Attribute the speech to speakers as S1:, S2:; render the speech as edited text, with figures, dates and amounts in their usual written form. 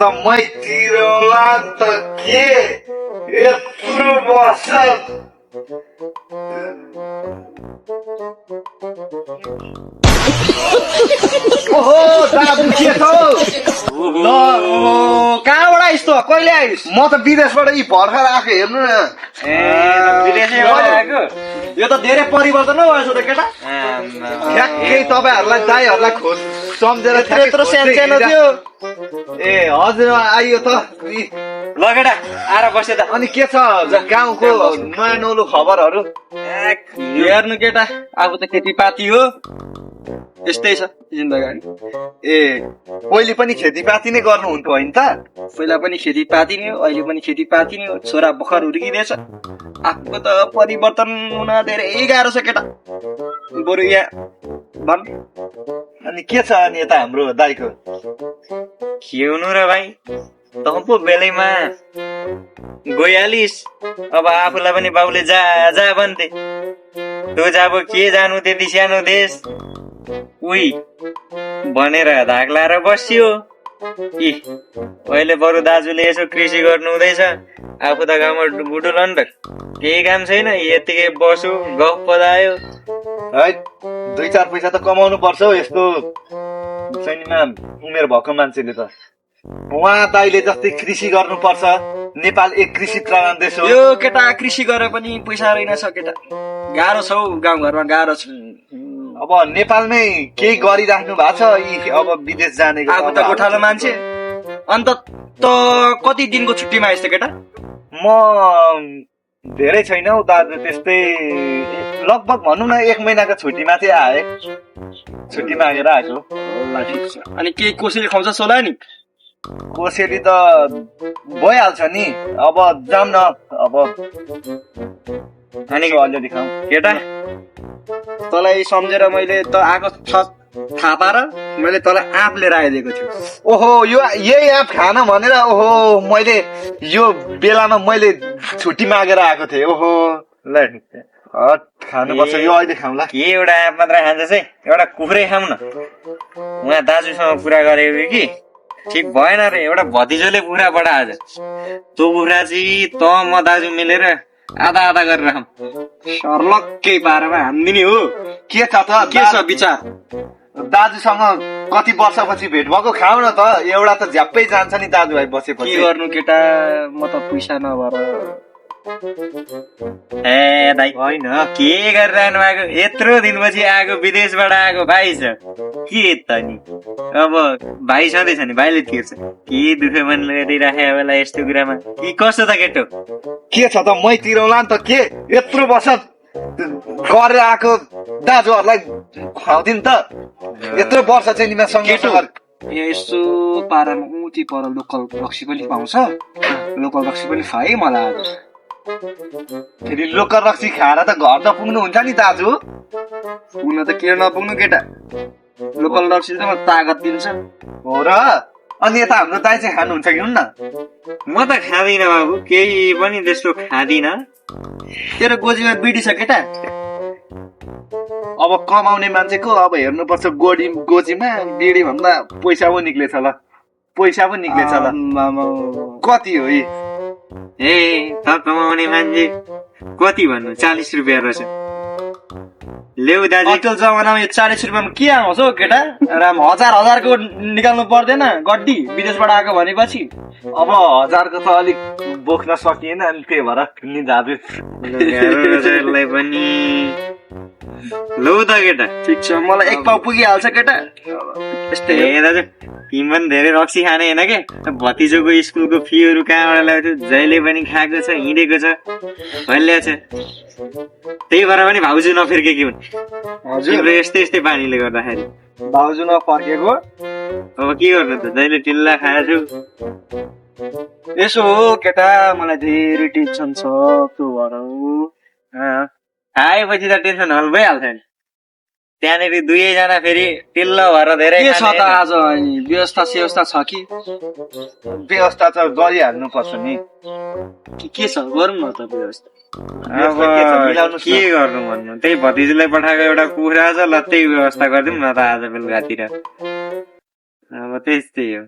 S1: मैतिरला त के यत्रो वर्ष ओहो दाजु के छ ल कहाँबाट आइस त कहिले आइस म त विदेशबाट यी भर्खर आएको हेर्नु न
S2: विदेशबाट आएको
S1: यो त धेरै परिवर्तन भएछ त केटा ठ्याक्कै तपाईहरुलाई दाइहरुलाई खोज सम्झेर
S2: यत्रो सानो थियो
S1: ए हजुर आइयो त
S2: ल केटा आएर बस्यो त
S1: अनि के छ गाउँको नयाँ नौलो खबरहरू
S2: हेर्नु केटा अब त खेतीपाती हो यस्तै छ जिन्दगानी
S1: ए पहिले पनि खेतीपाती नै गर्नुहुन्थ्यो होइन त
S2: पहिला पनि खेतीपाती नै हो अहिले पनि खेतीपाती नै हो छोरा भर्खर हुर्किँदैछ आफूको त परिवर्तन हुन धेरै गाह्रो छ केटा बरु यहाँ भन्
S1: अनि के छ अनि यता हाम्रो दाइको
S2: के हुनु र भाइ तँ पो बेलैमा गइहालिस् अब आफूलाई पनि बाउले जा जा भन्थे तँ अब के जानु त्यति सानो देश उही भनेर धाक लाएर बस्यो इ अहिले बरु दाजुले यसो कृषि गर्नु हुँदैछ आफू त गाउँमा गुडुलन र केही काम छैन यतिकै बस्यो गफ पदायो
S1: है 2-4 पैसा त कमाउनु पर्छ हौ यस्तो शैलीमा उमेर भएको मान्छेले त उहाँ दाइले जस्तै कृषि गर्नुपर्छ नेपाल एक कृषि प्रधान देश हो
S2: यो केटा कृषि गरे पनि पैसा रहेनछ केटा गाह्रो छ हौ गाउँघरमा गाह्रो छ
S1: अब नेपालमै केही गरिराख्नु भएको छ यी अब विदेश जानेको
S2: आफू त गोठालो मान्छे अन्त त कति दिनको छुट्टीमा आइस् त केटा
S1: म धेरै छैन हौ दाजु त्यस्तै लगभग भनौँ न 1 महिनाको छुट्टीमा चाहिँ आए छुट्टी मागेर आएको
S2: अनि केही कोसेली खुवाउँछ होला नि
S1: कोसेली त भइहाल्छ नि अब जाम न अब
S2: अनि
S1: अलिअलि खाउँ
S2: केटा तँलाई सम्झेर मैले त आएको थाहा पाएर मैले तँलाई आँप लिएर आइदिएको थियो
S1: ओहो यो यही आँप खान भनेर ओहो मैले यो बेलामा मैले छुट्टी मागेर आएको थिएँ ओहो ल खानुपर्छ यो अहिले खाउँला
S2: के एउटा आँप मात्र खान्छस् है एउटा कुखुरै खाऊ न उहाँ दाजुसँग कुरा गरेको कि ठिक भएन रे एउटा भतिजोले कुखुरा बडा आज त्यो कुखुरा चाहिँ त म दाजु मिलेर आधा आधा गरेर खाऊँ सर्लक्कै पारमा हान्दिने हो
S1: के छ त
S2: के छ विचार
S1: दाजुसँग कति वर्षपछि भेट भएको खाऊ न त एउटा त झ्याप्पै जान्छ नि दाजुभाइ बसेपछि
S2: के गर्नु केटा म त पैसा नभएर ए दाइ
S1: होइन
S2: के गरिरहनु भएको यत्रो दिनपछि आएको विदेशबाट आएको भाइ छ के त नि अब भाइ सधैँछ नि भाइले तिर्छ के दुःख मन गरिराखे बेला यस्तो कुरामा कि कस्तो त केटो
S1: के छ त मै तिरौला नि त के यत्रो वर्ष गरेर आएको दाजुहरूलाई खुवाउँदिन त यत्रो वर्ष चाहिँ नि
S2: यसो पारामा उति पर लोकल रक्सी पनि पाउँछ लोकल रक्सी पनि खुवाए मलाई आज
S1: फेरि लोकल रक्सी खाएर त घर त पुग्नु हुन्छ नि दाजु
S2: पुग्न त किन नपुग्नु केटा लोकल रक्सीले त मलाई तागत दिन्छ
S1: हो र अनि यता हाम्रो दाइ चाहिँ खानुहुन्छ कि हुन्न
S2: म त खाँदिनँ बाबु केही पनि त्यस्तो खाँदिनँ तेरो गोजीमा बिडी छ केटा
S1: अब कमाउने मान्छेको अब हेर्नुपर्छ गोजीमा बिडी भन्दा पैसा पो निक्लेछ ल पैसा पो निक्लेछ ल कति हो यी
S2: ए त कमाउने मान्छे कति भन्नु 40 रुपियाँ रहेछ ल्याउ दाजु
S1: अचेल जमानामा यो 40 रुपियाँमा के आउँछ हौ केटा राम हजारको निकाल्नु पर्दैन गड्डी विदेशबाट आएको भनेपछि अब 1000को त अलिक बोक्न सकिएन अनि त्यही भएर नि दाजु
S2: पनि लौ त केटा
S1: ठिक छ मलाई एक पाउ पुगिहाल्छ केटा
S2: यस्तै ए दाजु तिमी पनि धेरै रक्सी खाने होइन के भतिजोको स्कुलको फीहरू कहाँबाट ल्याउँथ्यो जहिले पनि खाएको छ हिँडेको छ भइल्या छ त्यही भएर पनि भाउजू नफिर्के कि हुन् हजुर यस्तै पानीले गर्दाखेरि
S1: भाउजू नफर्केको
S2: अब के गर्नु त जहिले टिल्ला खाएछु
S1: यसो हो केटा मलाई धेरै टेन्सन छ त्यो भएर
S2: खाएपछि त टेन्सन हल भइहाल्छ नि त्यहाँनिर दुवैजना फेरि टिल्ल भएर धेरै
S1: के छ त आज व्यवस्था छ कि व्यवस्था त गरिहाल्नु पर्छ नि
S2: के छ गरौँ न त व्यवस्था के गर्नु भन्नु त्यही भतिजीलाई पठाएको एउटा कुखुरा छ ल त्यही व्यवस्था गरिदिउँ न त आज बेलुकातिर अब त्यस्तै हो